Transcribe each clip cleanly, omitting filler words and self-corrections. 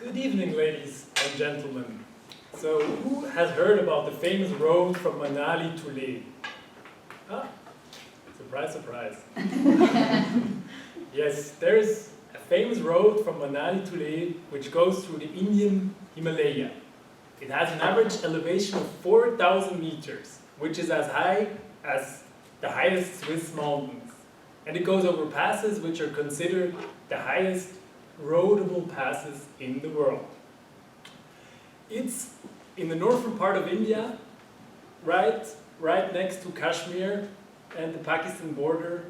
Good evening, ladies and gentlemen. So, who has heard about the famous road from Manali to Leh? Ah, surprise, surprise. Yes, there's a famous road from Manali to Leh which goes through the Indian Himalaya. It has an average elevation of 4,000 meters, which is as high as the highest Swiss mountains. And it goes over passes which are considered the highest roadable passes in the world. It's in the northern part of India, right next to Kashmir and the Pakistan border.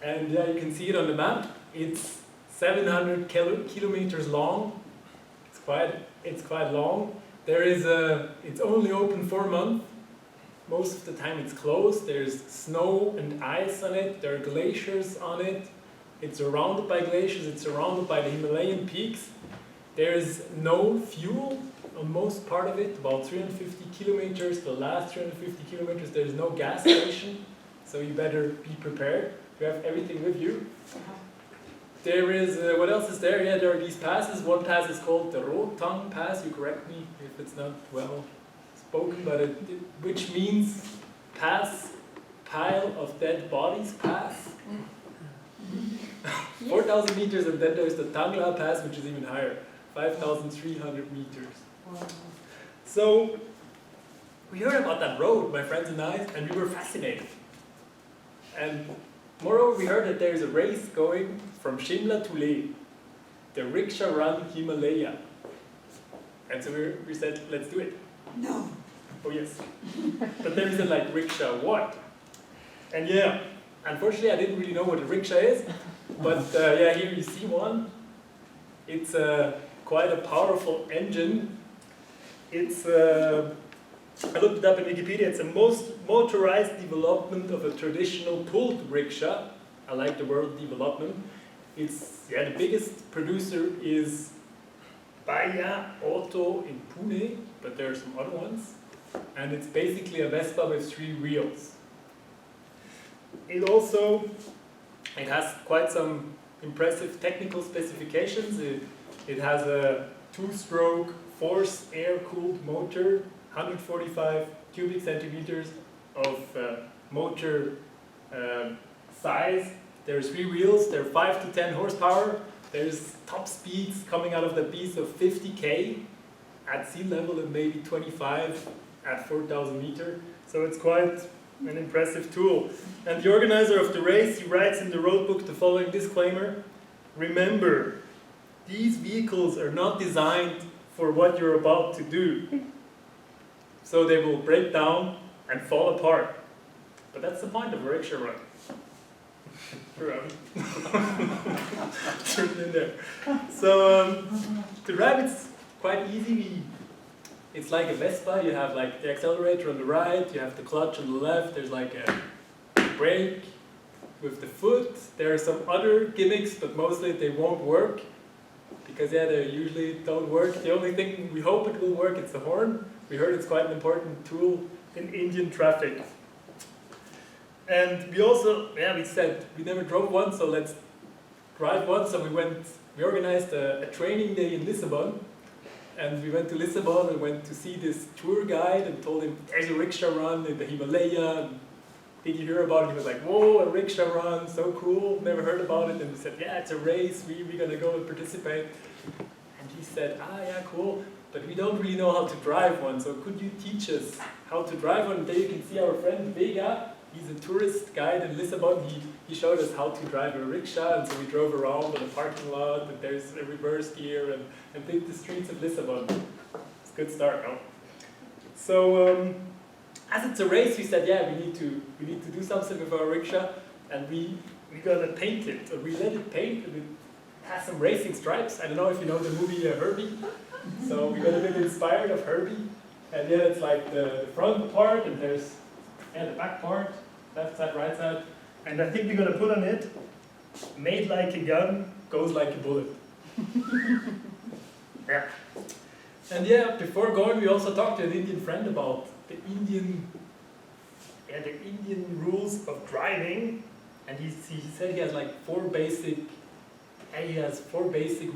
And yeah, you can see it on the map. It's 700 kilometers long. It's quite long. It's only open for a month. Most of the time it's closed. There's snow and ice on it. There are glaciers on it. It's surrounded by glaciers. It's surrounded by the Himalayan peaks. There's no fuel on most part of it, about 350 kilometers. The last 350 kilometers, there's no gas station. So you better be prepared. You have everything with you. There is, what else is there? Yeah, there are these passes. One pass is called the Rohtang Pass. You correct me if it's not well spoken, but which means pass, pile of dead bodies pass. 4,000 meters, and then there's the Tangla Pass, which is even higher, 5,300 meters. Wow. So, we heard about that road, my friends and I, and we were fascinated. And moreover, we heard that there's a race going from Shimla to Leh, the Rickshaw Run Himalaya. And so we said, let's do it. No. Oh yes. But then we said, like, rickshaw what? And yeah, unfortunately I didn't really know what a rickshaw is. But yeah, here you see one. It's quite a powerful engine. It's, I looked it up in Wikipedia, it's a most motorized development of a traditional pulled rickshaw. I like the word development. It's, yeah, the biggest producer is Baya Auto in Pune, but there are some other ones. And it's basically a Vespa with 3 wheels. It has quite some impressive technical specifications. It has a 2-stroke forced air-cooled motor, 145 cubic centimeters of motor size. There's 3 wheels, they're 5 to 10 horsepower. There's top speeds coming out of the beast of 50k at sea level and maybe 25 at 4,000 meters. So it's quite an impressive tool. And the organizer of the race, he writes in the road book the following disclaimer: remember, these vehicles are not designed for what you're about to do. So they will break down and fall apart. But that's the point of a rickshaw run. In there. So the drive it's quite easy. It's like a Vespa. You have like the accelerator on the right, you have the clutch on the left, there's like a brake with the foot. There are some other gimmicks, but mostly they won't work. Because yeah, they usually don't work. The only thing we hope it will work, it's the horn. We heard it's quite an important tool in Indian traffic. And we also, yeah, we said we never drove one, so let's drive one. So we organized a training day in Lisbon. And we went to Lisbon and went to see this tour guide and told him, there's a rickshaw run in the Himalaya. Did you hear about it? He was like, whoa, a rickshaw run, so cool, never heard about it. And we said, yeah, it's a race, we're gonna go and participate. And he said, yeah, cool, but we don't really know how to drive one, so could you teach us how to drive one? And there you can see our friend Vega. He's a tourist guide in Lisbon. He showed us how to drive a rickshaw, and so we drove around in the parking lot, and there's a reverse gear, and did the streets of Lisbon. It's a good start, no? So, as it's a race, we said, yeah, we need to do something with our rickshaw, and we're gonna paint it. So we let it paint, and it has some racing stripes. I don't know if you know the movie Herbie. So we got a bit inspired of Herbie, and yeah, it's like the front part, and there's the back part. Left side, right side. And I think we're going to put on it, made like a gun, goes like a bullet. Yeah. And yeah, before going, we also talked to an Indian friend about the Indian rules of driving. And he said he has like 4 basic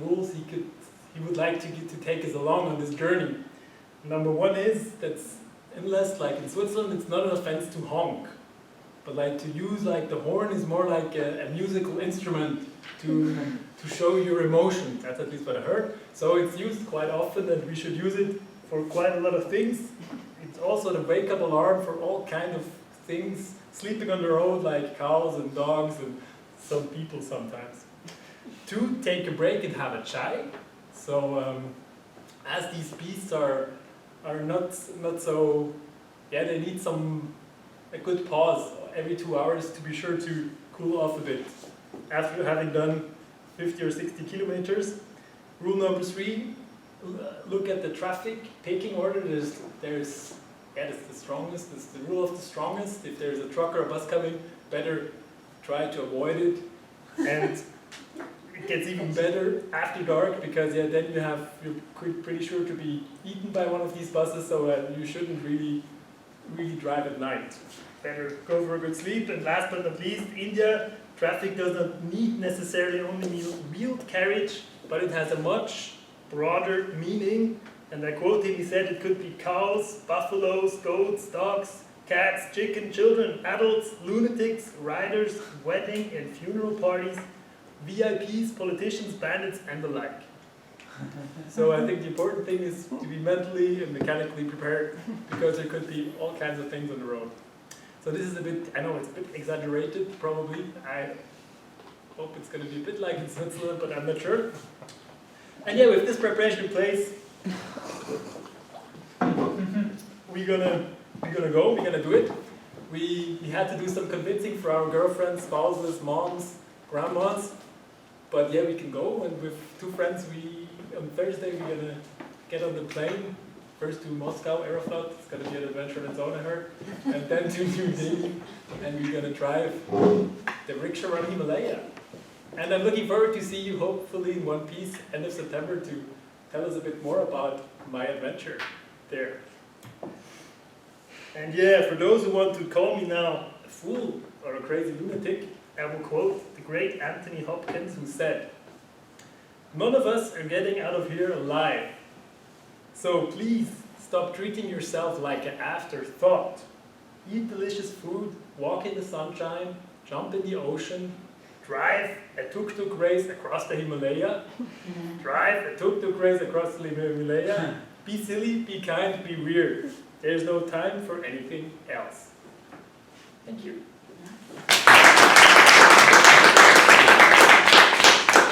rules he he would like to take us along on this journey. Number one is, that's unless like in Switzerland, it's not an offense to honk. But like to use like the horn is more like a musical instrument to show your emotion. That's at least what I heard. So it's used quite often and we should use it for quite a lot of things. It's also the wake-up alarm for all kind of things sleeping on the road like cows and dogs and some people sometimes. 2, take a break and have a chai. So as these beasts are not so, yeah, they need a good pause every 2 hours to be sure to cool off a bit after having done 50 or 60 kilometers. Rule number 3, look at the traffic picking order. There's the strongest, it's the rule of the strongest. If there's a truck or a bus coming, better try to avoid it. And it gets even better after dark because then you're pretty sure to be eaten by one of these buses, so you shouldn't really drive at night. Better go for a good sleep. And last but not least, India, traffic does not need necessarily only wheeled carriage, but it has a much broader meaning. And I quote him, he said it could be cows, buffaloes, goats, dogs, cats, chicken, children, adults, lunatics, riders, wedding and funeral parties, VIPs, politicians, bandits, and the like. So I think the important thing is to be mentally and mechanically prepared because there could be all kinds of things on the road. So this is a bit, I know it's a bit exaggerated probably. I hope it's going to be a bit like in Switzerland, but I'm not sure. And yeah, with this preparation in place, we're gonna do it. We had to do some convincing for our girlfriends, spouses, moms, grandmas, but yeah, we can go. And with 2 friends, on Thursday we're gonna get on the plane first to Moscow, Aeroflot. It's gonna be an adventure on its own, I heard, and then to New Delhi, and we're gonna drive the rickshaw around Himalaya. And I'm looking forward to see you hopefully in one piece end of September to tell us a bit more about my adventure there. And yeah, for those who want to call me now a fool or a crazy lunatic, I will quote the great Anthony Hopkins, who said, "None of us are getting out of here alive. So please stop treating yourself like an afterthought. Eat delicious food, walk in the sunshine, jump in the ocean, drive a tuk-tuk race across the Himalaya, drive a tuk-tuk race across the Himalaya, be silly, be kind, be weird. There's no time for anything else." Thank you.